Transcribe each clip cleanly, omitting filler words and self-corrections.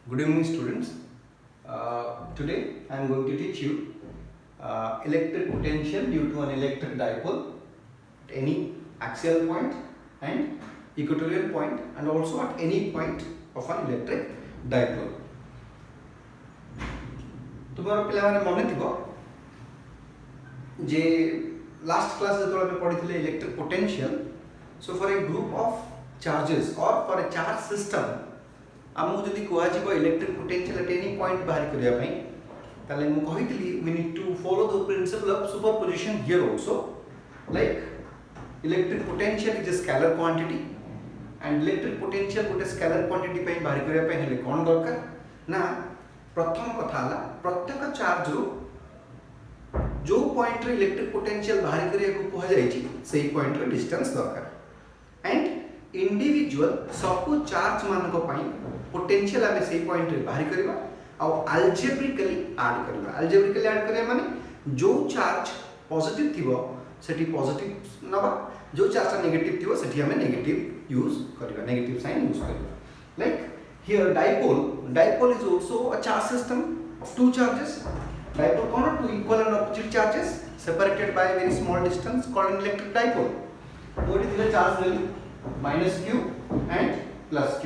Good evening, students. Today I am going to teach you electric potential due to an electric dipole at any axial point and equatorial point, and also at any point of an electric dipole. तुम्हारा पिला माने मने थिबो जे last class जो तोला पढ़ी electric potential. So for a group of charges और for a charge system आमको जदि कह electric potential at any point बाहर करिया पई ताले मु कहितली we need to follow the principle of superposition here also. Like electric potential is a scalar quantity and electric potential गोटे स्केलर क्वांटिटी पई बाहर करिया पई हेले कोन दरकार ना प्रथम कथा हला प्रत्येक चार्ज रो जो पॉइंट रे इलेक्ट्रिक पोटेंशियल बाहर करिया को कहा जाय छी सेही पॉइंट रे डिस्टेंस दरकार एंड इंडिविजुअल सबको चार्ज मान को पई पोटेंशियल आमे सेही पॉइंट रे बाहर करबा आ अल्जेब्रिकली ऐड करबा. अल्जेब्रिकली ऐड करे माने जो चार्ज पॉजिटिव थिबो सेठी पॉजिटिव नबा, जो चार्ज नेगेटिव थिबो सेठी हमें नेगेटिव यूज करबा, नेगेटिव साइन यूज करबा. Like here dipole is also a charge system of two charges. Dipole are two equal and opposite charges separated by a very small distance called an electric dipole. What is the charge value? Minus q and plus q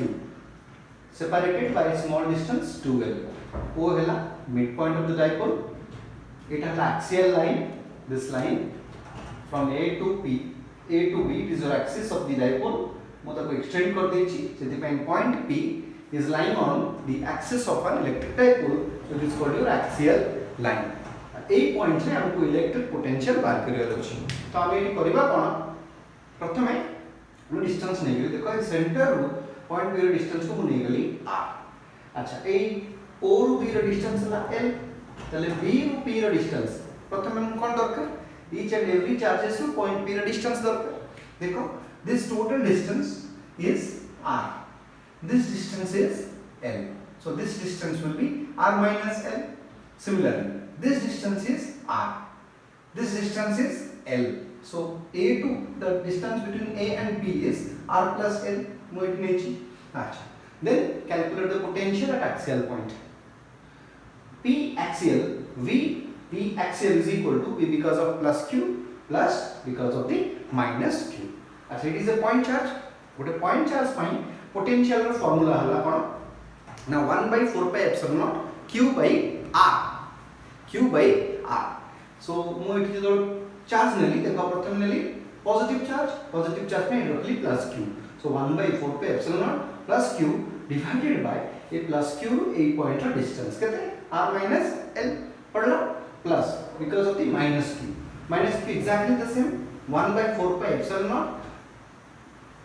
separated by a small distance 2l. O hela midpoint of the dipole. It has axial line, this line from A to B. A to B it is your axis of the dipole. mo ta ko extend kar dechi sethi pai point P is lying on the axis of an electric dipole, so it is called your axial line. A point रे हमको electric potential बाहर career अछि. तो हम eighty करबा कोन प्रथमे हम distance नै गेली. देखो ए सेंटर रो पॉइंट बी रो डिस्टेंस को नै गेली r. अच्छा ए o रो b रो डिस्टेंस ला l. तले b रो p रो डिस्टेंस प्रथमे हम कोन दरकार ईच एंड एवरी चार्जेस रो पॉइंट p रो डिस्टेंस दरकार. देखो this total distance is r. This distance is L. So this distance will be R minus L. Similarly, this distance is R. This distance is L. So A to the distance between A and B is R plus L. Then calculate the potential at axial point. P axial P axial is equal to V because of plus Q plus because of the minus Q. As it is a point charge. What a point charge point. Potential row formula हला कोन ना 1 by 4 pi epsilon naught q by r. सो मो इठी जो charge नेली देखो प्रथम नेली positive charge में रखली plus q. So 1 by 4 pi epsilon naught plus q divided by a plus q a point रो distance केते r minus l पड़ला plus because of the minus q exactly the same 1 by 4 pi epsilon naught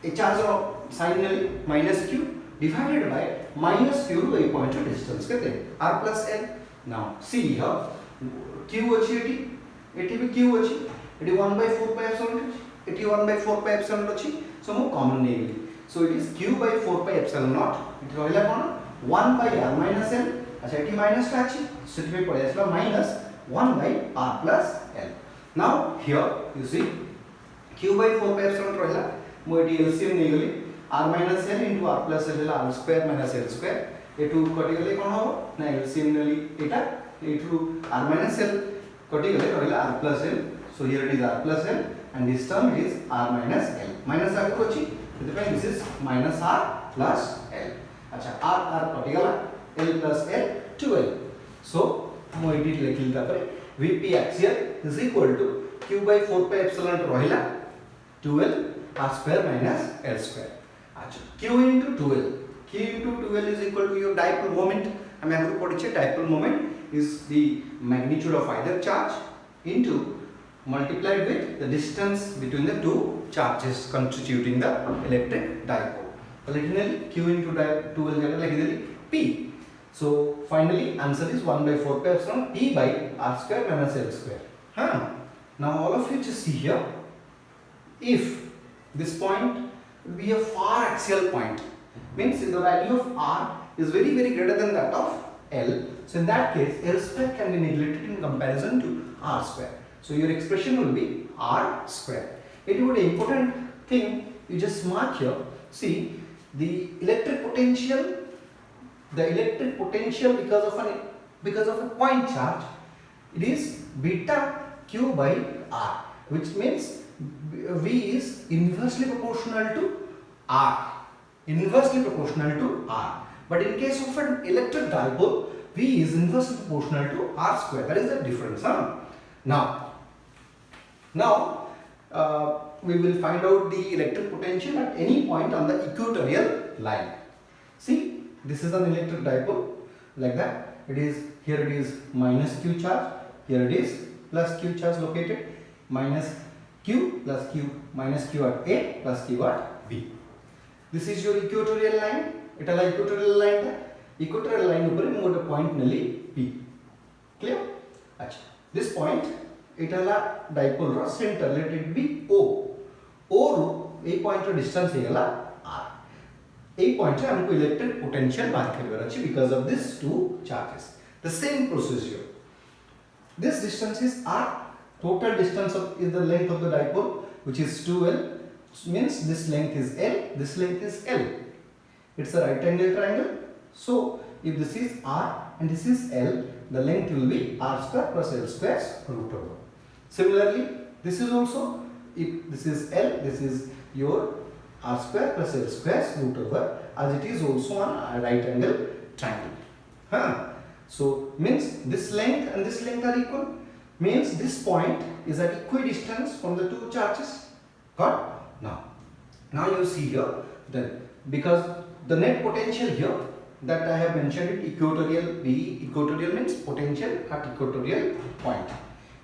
a charge of sign minus q divided by minus q to a point of distance kete r plus l. Now see here q achi eti भी q achi eti 1 by 4 pi epsilon eti 1 by 4 pi epsilon achi. So mo common nei geli. So it is q by 4 pi epsilon naught eti रहला कोन 1 by r minus l. अच्छा eti minus टा achi सेति पे पड़े आसला minus 1 by r plus l. Now here you see q by 4 pi epsilon रहला मो eighty LCM नै गली r minus l into r plus l है r square minus l square. एटू कटि गले कोन हो ना एलसीएम नली एटा एटू r minus l कटि गले रहला r plus l. So here it is r plus l and this term it is r minus l. Minus आगु अछि सेति पे this is minus r plus l. अच्छा r कटि गला l plus l 2l. So मो eighty लिखिल तापर vp axial is equal to q by 4 pi epsilon रहला 2l r square minus l square. अच्छा q into 2l is equal to your dipole moment. हम आगु पढिछे dipole moment is the magnitude of either charge into multiplied with the distance between the two charges constituting the electric dipole. So literally q into 2l जगह लिख देली p. So finally answer is 1 by 4 pi epsilon p by r square minus l square. Now all of you just see here, if this point will be a far axial point, means the value of r is very greater than that of l. So in that case l square can be neglected in comparison to r square. So your expression will be r square. It would important thing you just mark here. See the electric potential the electric potential because of a point charge, it is beta q by r, which means V is inversely proportional to R. Inversely proportional to R. But in case of an electric dipole, V is inversely proportional to R square. That is the difference. Now we will find out the electric potential at any point on the equatorial line. See, this is an electric dipole like that. It is here. It is minus q charge. Here it is plus q charge located. Minus q plus q minus q at A plus q at B. This is your equatorial line. It is equatorial line. Equatorial line upare mu gote point neli P. Clear? Acha. This point it is dipole ro center. Let it be O. O ru a point ro distance hegala R. A point re हमको electric potential बाहर करवाना चाहिए because of these two charges. The same procedure. This distance is R. Total distance is the length of the dipole, which is 2L. Means this length is L, this length is L. It's a right angle triangle. So if this is R and this is L, the length will be R square plus L square root over. Similarly, this is also, if this is L, this is your R square plus L square root over, as it is also on a right angle triangle. So means this length and this length are equal. Means this point is at equidistance from the two charges. Got? Now you see here then, because the net potential here that I have mentioned it, equatorial V, equatorial means potential at equatorial point,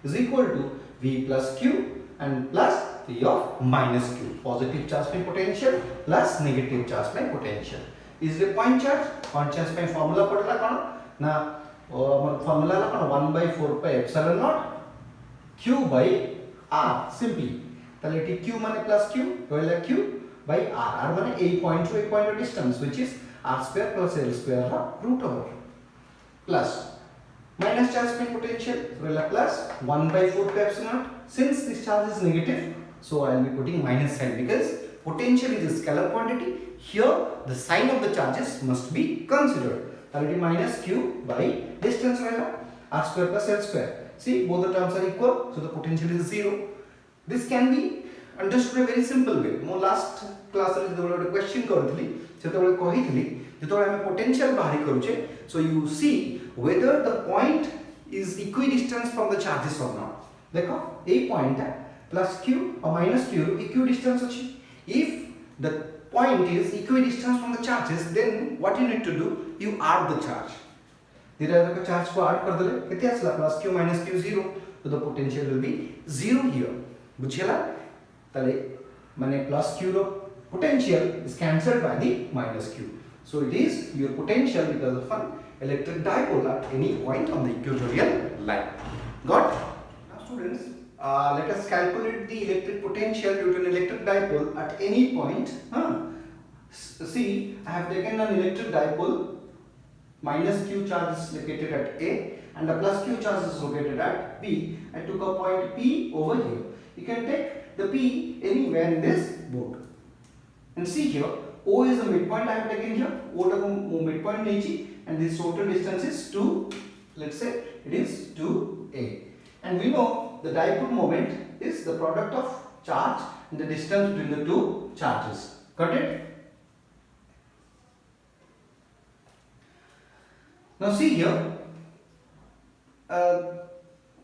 is equal to V plus Q and plus V of minus Q. Positive charge by potential plus negative charge by potential. Is the point charge? Point charge by formula padla kano na formula la kano 1 by 4 pi epsilon naught Q by R simply. তাহলে এটি Q মানে plus Q রইলা Q by R. R মানে এই point two এই পয়েন্টের distance, which is R square plus L square root over, plus minus charge by potential rela plus 1 by 4 pi epsilon naught. Since this charge is negative, so I will be putting minus sign because potential is a scalar quantity. Here the sign of the charges must be considered. Already minus Q by distance rela R square plus L square. See, both the terms are equal, so the potential is 0. This can be understood in a very simple way. Mo last class रे जेतबेले गोटे question करथली सेतबेले कहिथली जेतबेले हम potential बाहरी करूचे, so you see whether the point is equidistant from the charges or not. देखो ए point plus q और minus q equidistant अछि. If the point is equidistant from the charges, then what you need to do, you add the charge. धीरे धीरे charge को add कर देले केते आसला plus q minus q 0, so the potential will be 0 here. बुझियला तले माने प्लस q रो potential is cancelled by the minus q, so it is your potential because of an electric dipole at any point on the equatorial line. Got? Now students, let us calculate the electric potential due to an electric dipole at any point. See, I have taken an electric dipole, minus q charge is located at A and the plus q charge is located at B. I took a point P over here. You can take the P anywhere in this board. And see here, O is the midpoint I have taken here. O is the midpoint and this total distance is 2. Let's say it is 2A. And we know the dipole moment is the product of charge and the distance between the two charges. Got it? Now see here,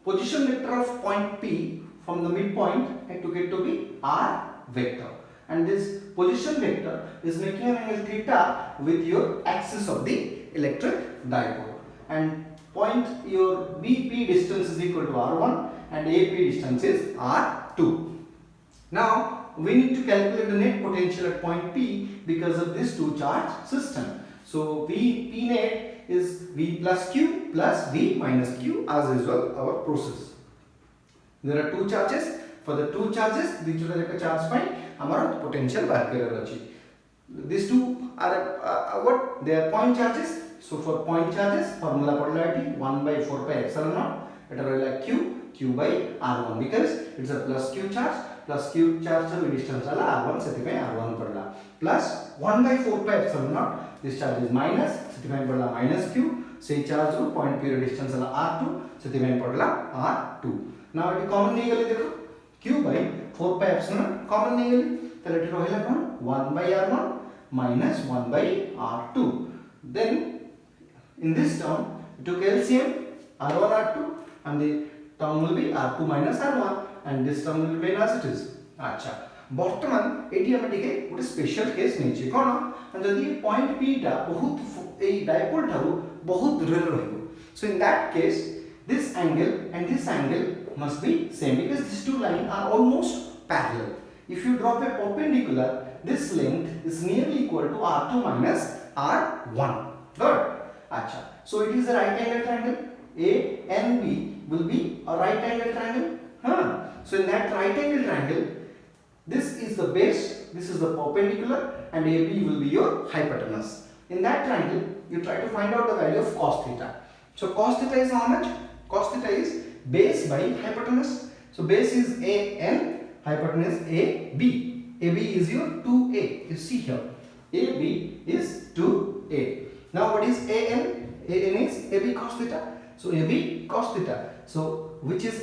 position vector of point P from the midpoint, I took it to be R vector, and this position vector is making an angle theta with your axis of the electric dipole, and point your BP distance is equal to R1 and AP distance is R2. Now we need to calculate the net potential at point P because of this two charge system. So P net is V plus Q plus V minus Q as usual our process. There are two charges. For the two charges, these are the charge by our potential बाहर करना चाहिए. These two are what? They are point charges. So for point charges, formula polarity 1 by 4 pi epsilon naught. It is like Q by R1 because it's a plus Q charge. Plus Q charge से distance वाला R1 से तो R1 पड़ला. Plus 1 by 4 pi epsilon naught this charge is minus satisfy पड़ला minus q से charge रो point p रो distance हला r2 सेटिफाई पड़ला r2 नाउ इट कॉमन नहीं गले देखो q by 4 pi epsilon common नहीं गले तले एठी रहला कोन 1 by r1 minus 1 by r2 then in this term you took LCM r1 r2 and the term will be r2 minus r1 and this term will remain as it is अच्छा बर्तमान eighty हम टिके गोटे special case नेछि कोन जदि point p टा बहुत ए dipole ठारो बहुत दूर रे रहइबो so in that case this angle and this angle must be same because these two lines are almost parallel if you drop a perpendicular this length is nearly equal to r2 minus r1 good acha so it is a right angle triangle a and b will be a right angle triangle so in that right angle triangle this is the base this is the perpendicular and AB will be your hypotenuse in that triangle you try to find out the value of cos theta so cos theta is how much cos theta is base by hypotenuse so base is a n hypotenuse AB AB is your 2a you see here AB is 2a now what is an an is AB cos theta so AB cos theta so which is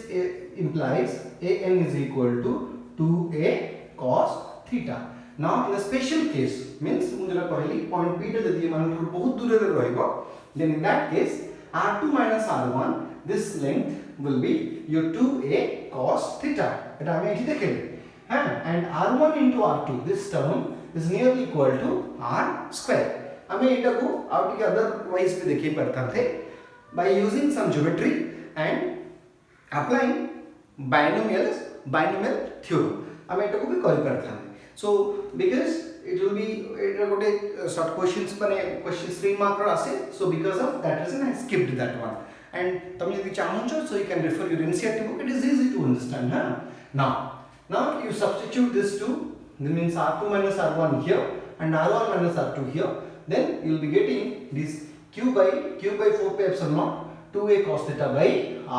implies an is equal to 2a cos theta now in a special case means मुझे कहली point p टा जदि मान बहुत दूर रे रहइबो then in that case r2 minus r1 this length will be your 2a cos theta eta हम एठी देखले हां and r1 into r2 this term is nearly equal to r square हमें एटा को आउट के अदरवाइज भी देखि परता थे by using some geometry and applying binomial theorem हम एटा को भी कर परता so because it will be it गोटे short questions माने question 3 mark रो आसे so because of that reason I skipped that one and तुम यदि चाहूचो so you can refer your NCERT book it is easy to understand now you substitute this two that means r2 minus r1 here and r1 minus r2 here then you will be getting this q by 4 pi epsilon naught 2a cos theta by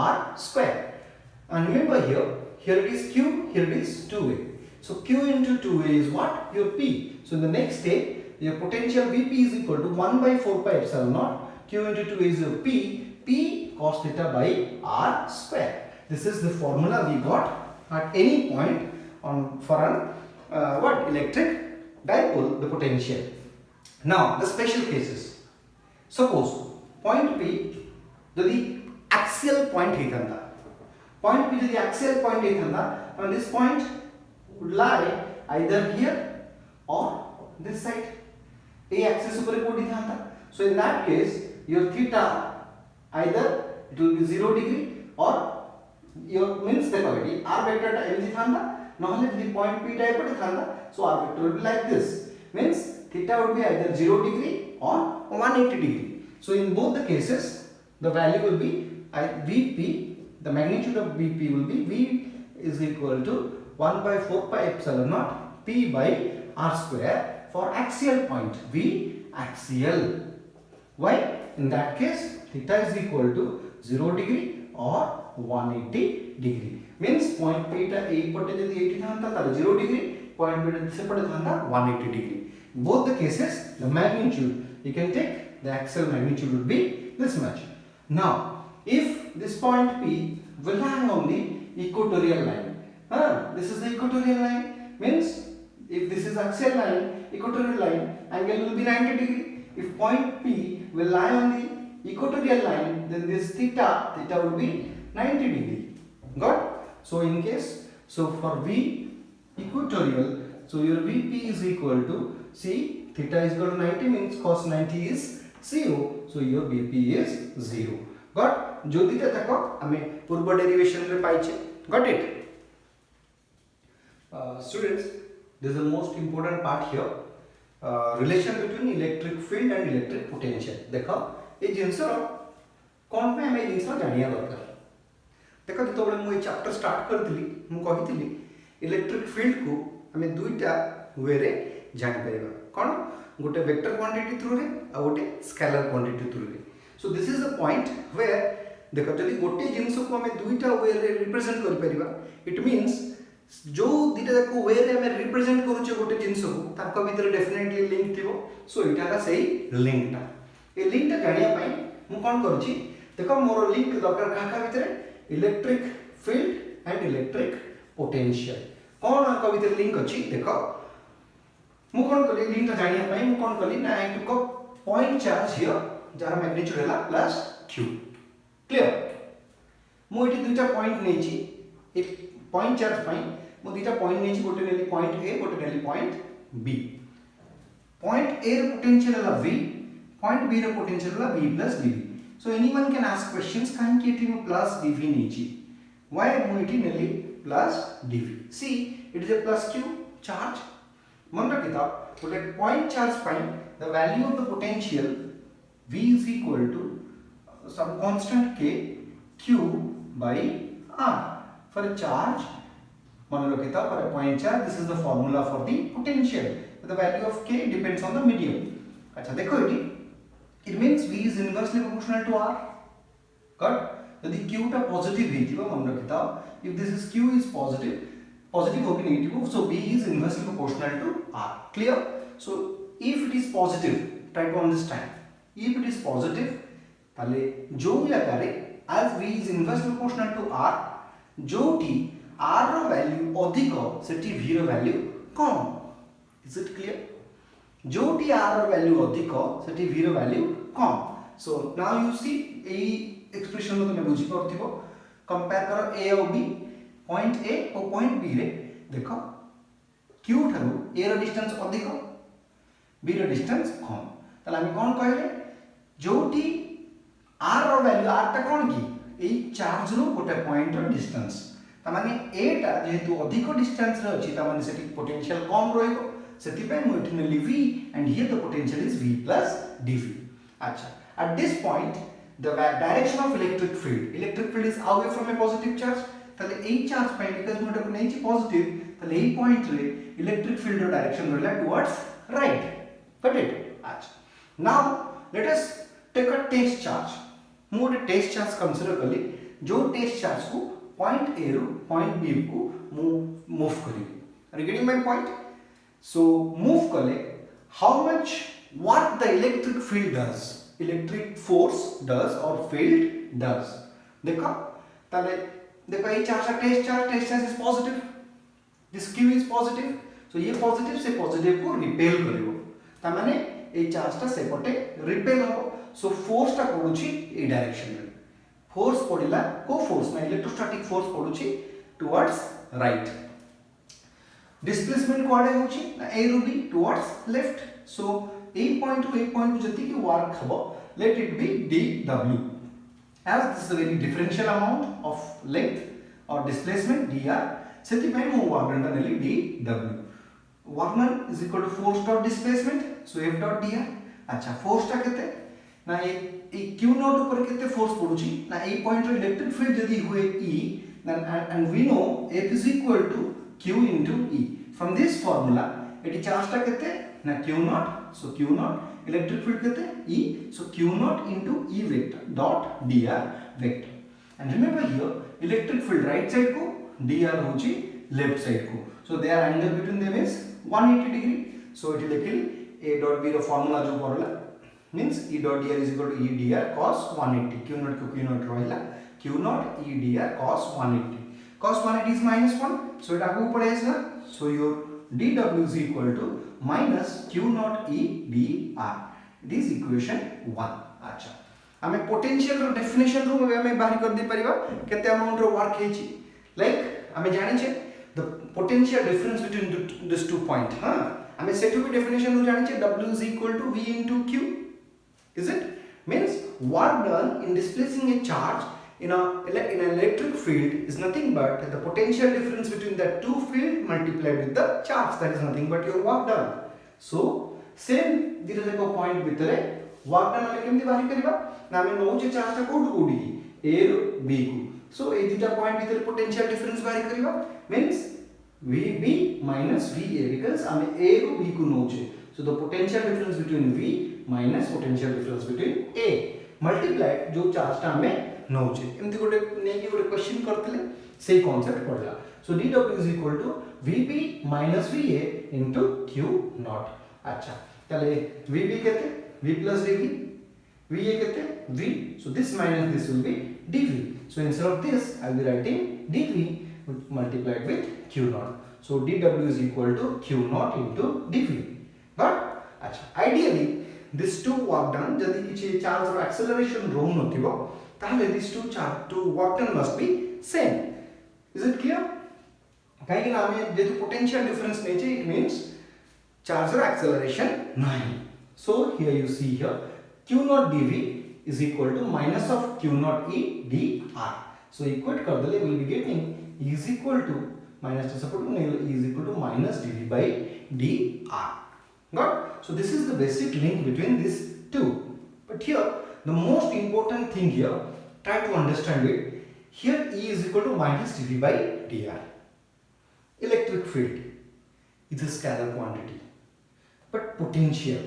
r square and remember here it is q here it is 2a so q into 2a is what your p so in the next step your potential vp is equal to 1 by 4 pi epsilon naught q into 2a is your p cos theta by r square this is the formula we got at any point on for an what electric dipole the potential now the special cases suppose point p जदि axial point हेतंदा point p जदि axial point हेतंदा and this point would lie either here or this side a axis ऊपर कोडी थांता so in that case your theta either it will be 0 degree or your means देखो बेटी r vector टा MG थांता नहले जदि point p टा एपटे थांता so r vector will be like this means theta would be either 0 degree or 180 degree so in both the cases the value will be Vp the magnitude of Vp will be V is equal to 1 by 4 pi epsilon naught P by r square for axial point V axial why in that case theta is equal to 0 degree or 180 degree means point P ta a पटे जदि 80 थांता ताले 0 degree point B टा से पटे थांता 180 degree both the cases the magnitude you can take the axial magnitude would be this much now if this point P will lie on the equatorial line this is the equatorial line means if this is axial line equatorial line angle will be 90 degree if point P will lie on the equatorial line then this theta would be 90 degree got so in case so for V equatorial so your VP is equal to see theta is equal to 90 means cos 90 is 0 so your VP is 0 got जो दिते तक हमें पूर्व derivation रे पाइछे got it students this is the most important part here relation between electric field and electric potential देखो ए जिंस रो कोन पे हमें जिंस जानिया दरकार देखो जतो बळे मु ए चैप्टर स्टार्ट करथिली मु कहिथिली इलेक्ट्रिक फील्ड को हमें दुईटा वे रे जानि परबा कोन गोटे वेक्टर क्वांटिटी थ्रू रे आ गोटे स्केलर क्वांटिटी थ्रू रे so this is the point where देखो जदि गोटे जिंस को हमें दुईटा वे रे रिप्रेजेंट कर परबा इट मींस जो दुटा जाक वे रे हमें रिप्रेजेंट करूचे गोटे जिंस को ताको भीतर डेफिनेटली लिंक थिबो सो इटाका सही लिंकटा ए लिंकटा जानिया पई मु कोन करूची देखो मोर लिंक दरकार काका भीतर electric field and electric potential कोन का भीतर लिंक अछि देखो मु कोन कली लिंकटा जानिया पई मु कोन कली ना I took point charge here जार मैग्नीट्यूड हैला प्लस q क्लियर मु एठी दुटा पॉइंट नेची ए पॉइंट चार्ज पई मु दुटा पॉइंट नेची गोटे नेली पॉइंट a गोटे नेली पॉइंट b पॉइंट a रे पोटेंशियल हैला v पॉइंट b रे पोटेंशियल हैला v plus dv so anyone can ask questions काहे कि एठी मु प्लस dv नेची why मु एठी नेली plus dv see it is a plus q charge मन रखिता गोटे पॉइंट चार्ज पई the value of the potential v is equal to some constant k q by r for a charge man rakita for a point charge this is the formula for the potential the value of k depends on the medium acha dekho eti it means v is inversely proportional to r got यदि q टा positive हेतिबा मन रखिता if this is q is positive or negative so v is inversely proportional to r clear so if it is positive try to understand if it is positive ताले जो जगह रे as v is inversely proportional to r जोटी r रो value अधिक सेठी v रो value कम is it clear जोटी r रो वैल्यू अधिक सेठी v रो वैल्यू कम so now you see ए एक्सप्रेशन में तुम बुझी परथिबो कंपेयर करो a और b पॉइंट a और पॉइंट b रे देखो q थारु a रो डिस्टेंस अधिक b रो डिस्टेंस कम ताले हम कोन कहले जोटी r रो वैल्यू r टा कोन की ए चार्ज रो गोटे पॉइंट रो डिस्टेंस ता माने a टा जेहेतु अधिक डिस्टेंस रे अछि ता माने सेठी पोटेंशियल कम रहइबो सेति पे मु एठी नेली v and here the potential is v plus dv अच्छा at this point the direction of electric field is away from a positive charge ताले ए चार्ज पे बिकॉज़ मु एटा नै छि पॉजिटिव ताले ए पॉइंट रे इलेक्ट्रिक फील्ड रो डायरेक्शन रहला टुवर्ड्स राइट got it अच्छा now let us take a test charge मु गोटे टेस्ट चार्ज कंसीडर कली जो टेस्ट चार्ज को पॉइंट ए रो पॉइंट बी को मु मूव करी are getting my point so move कले how much what the electric field does electric force does और फील्ड डज देखो ताले देखो ये test charge is positive this q is positive so ये पॉजिटिव से पॉजिटिव को रिपेल करिवो ता माने ए चार्ज ता से पटे रिपेल हो सो फोर्स ता पडुची ए डायरेक्शन रे फोर्स पडिला को फोर्स ना इलेक्ट्रोस्टैटिक फोर्स पडुची टुवर्ड्स राइट डिस्प्लेसमेंट कोआडे होची ना ए रु B towards left so A point to जति की वर्क हबो let it be dw as this is a very differential amount of length or displacement dr सेति पय मो work done Nelly dw work done is equal to force dot displacement so f dot dr अच्छा force ता केते ना ए q not ऊपर केते force पडुची ना ए पॉइंट रो इलेक्ट्रिक फील्ड जदी हुए e and we know f is equal to q into e from this formula eighty charge ता केते ना q not so q not electric field केते e so q not into e vector dot dr vector and remember here electric field right side को dr होची left side को so their angle between them is 180 degree so it लिखली a dot b रो formula जो पड़ला means e dot dr is equal to e dr cos 180 q naught को q naught रहला q naught e dr cos 180 is -1 so it आगु पड़े ना so your dw is equal to minus q naught e dr it is equation 1 अच्छा हमें potential रो definition रो हमें बाहर कर दे परिबा केते अमाउंट रो वर्क हेची लाइक हमें जानि छे the potential difference between these 2 point हां हमें सेटू भी डेफिनेशन रो जानि छे w is equal to v into q is it means work done in displacing a charge in an electric field is nothing but the potential difference between the two field multiplied with the charge that is nothing but your work done so same दिरे देखो point भितरे work done हमें केमती बाहर करबा ना हमें नौ जे charge ता code कोडी a रो b को सो ए दुटा पॉइंट भितर पोटेंशियल डिफरेंस बाहर करबा means vb minus va because हमें a रो b को नौ जे so the potential difference between v minus potential difference between a multiplied जो चार्ज ता हमें नौ जे एमती गोटे ने की गोटे क्वेश्चन करतले सेही कांसेप्ट पडला So dw is equal to Vb minus Va into Q naught. अच्छा ताले Vb केते V plus dV, Va केते V, so this minus this will be dV. So instead of this I will be writing dV multiplied with Q naught. So dw is equal to Q naught into dV. But अच्छा ideally these two work done जदि किछि charge or acceleration rho नथिबो ताहले these two work done must be same. Is it clear? कहीं ना हमें जेतु potential difference नहीं चाहिए, it means charge or acceleration नहीं. So here you see here Q naught dV is equal to minus of Q naught E dr. So equate कर देले we will be getting E is equal to minus to support E is equal to minus dV by dr. Got? So this is the basic link between these two. But here the most important thing here, try to understand it. Here E is equal to minus dV by dr. Electric field is a scalar quantity, but potential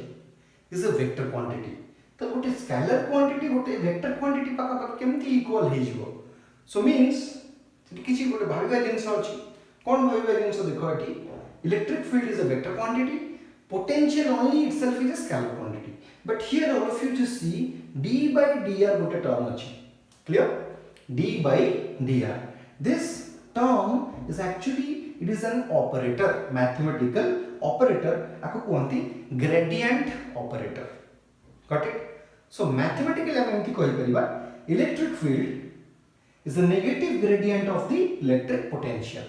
is a vector quantity. तो गोटे scalar quantity गोटे vector quantity पाका पाका केमती equal हे जिवो. सो means किछि गोटे भाबिबा जिंस अछि. कोन भाबिबा जिंस देखो एठी electric field is a vector quantity, potential only itself is a scalar quantity. But here all of you just see d by dr गोटे टर्म अछि. Clear? d by dr. This term is actually it is an operator, mathematical operator. आको कहंती gradient operator. Got it? So mathematically हम एमती कहि परिबा electric field is the negative gradient of the electric potential.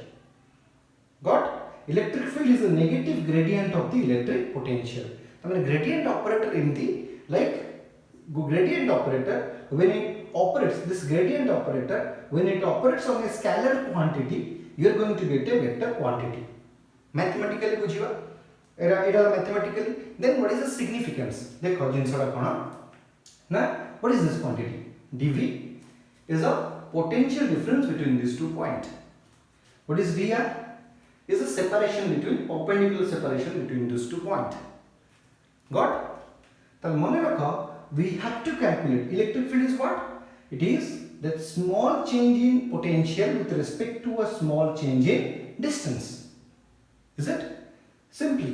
Got? Electric field is the negative gradient of the electric potential. I mean gradient operator एमती like gradient operator when it operates, this gradient operator when it operates on a scalar quantity you are going to get a vector quantity. Mathematically बुझिबा एरा mathematically. Then what is the significance? देखो जिनसडा कोन ना, what is this quantity? dV is a potential difference between these 2 points. What is dr? Is a separation between, perpendicular separation between these 2 points. Got? Then mone rakho we have to calculate electric field is what? It is that small change in potential with respect to a small change in distance. Is it? Simply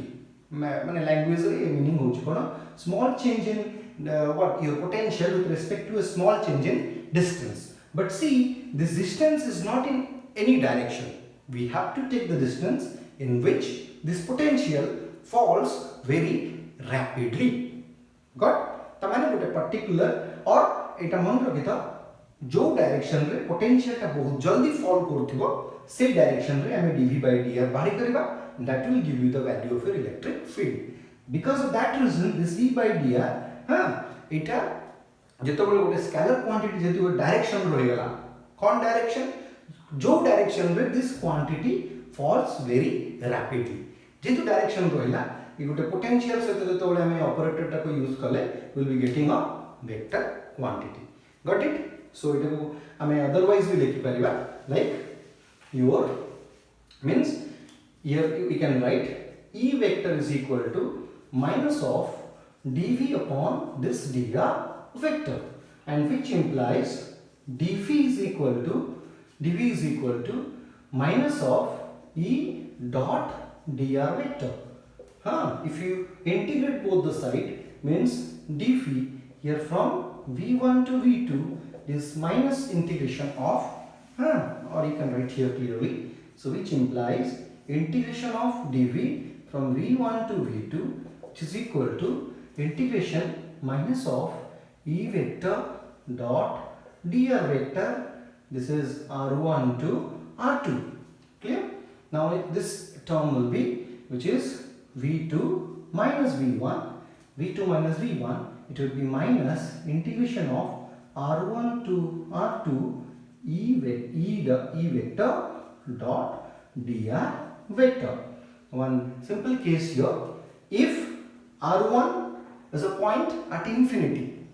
माने language रे meaning होछ cone small change in what your potential with respect to a small change in distance. But see, this distance is not in any direction. We have to take the distance in which this potential falls very rapidly. Got? त माने गोटे particular और एटा मन रखिता जो direction रे potential ता बहुत जल्दी फॉल करथिबो से डायरेक्शन रे हमें dv by dr बाहर करबा. That will give you the value of your electric field. Because of that reason this v by dr एटा जेतबेले गोटे स्केलर क्वांटिटी जेतु डायरेक्शन रहि गला कोन डायरेक्शन जो डायरेक्शन रे this quantity falls very rapidly जेतु direction रहिला ये गोटे पोटेंशियल से जेतबेले हमें ऑपरेटर टा को यूज करले will be getting a vector quantity. Got it? So इटा को हमें अदरवाइज भी लिखि परिबा like your means here we can write E vector is equal to minus of dv upon this dr vector, and which implies dv is equal to minus of E dot dr vector. If you integrate both the side means dv here from v1 to v2 is minus integration of or you can write here clearly, so which implies integration of dv from v1 to v2 which is equal to integration minus of E vector dot dr vector. This is r1 to r2. Clear? Now this term will be which is v2 minus v1, v2 minus v1, it will be minus integration of r1 to r2 E vector dot dr vector. One simple case here, if r1 is a point at infinity,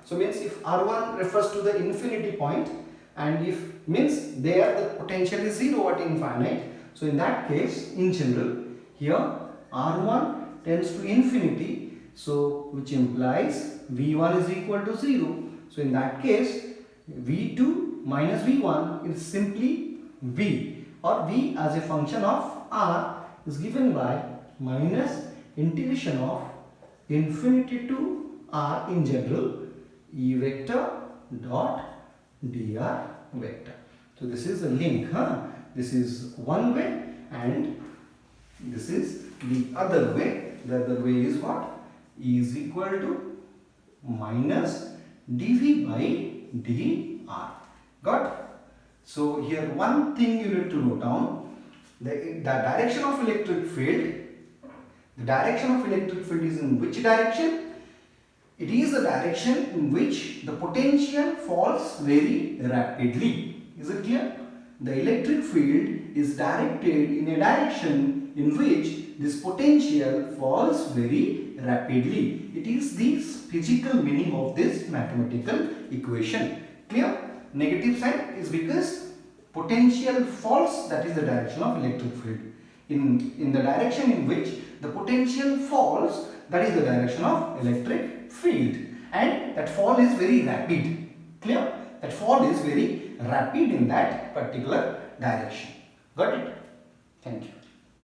so means if r1 refers to the infinity point and if means there the potential is 0 at infinite, so in that case in general here r1 tends to infinity, so which implies v1 is equal to 0. So in that case v2 minus v1 is simply v. or v as a function of r is given by minus integration of infinity to r in general E vector dot dr vector. So this is a link, this is one way and this is the other way. The other way is what? E is equal to minus dv by dr. Got it? So here one thing you need to note down, the direction of electric field. The direction of electric field is in which direction? It is the direction in which the potential falls very rapidly. Is it clear? The electric field is directed in a direction in which this potential falls very rapidly. It is the physical meaning of this mathematical equation. Clear? Negative sign is because potential falls, that is the direction of electric field. In the direction in which the potential falls, that is the direction of electric field, and that fall is very rapid. Clear? That fall is very rapid in that particular direction. Got it? Thank you.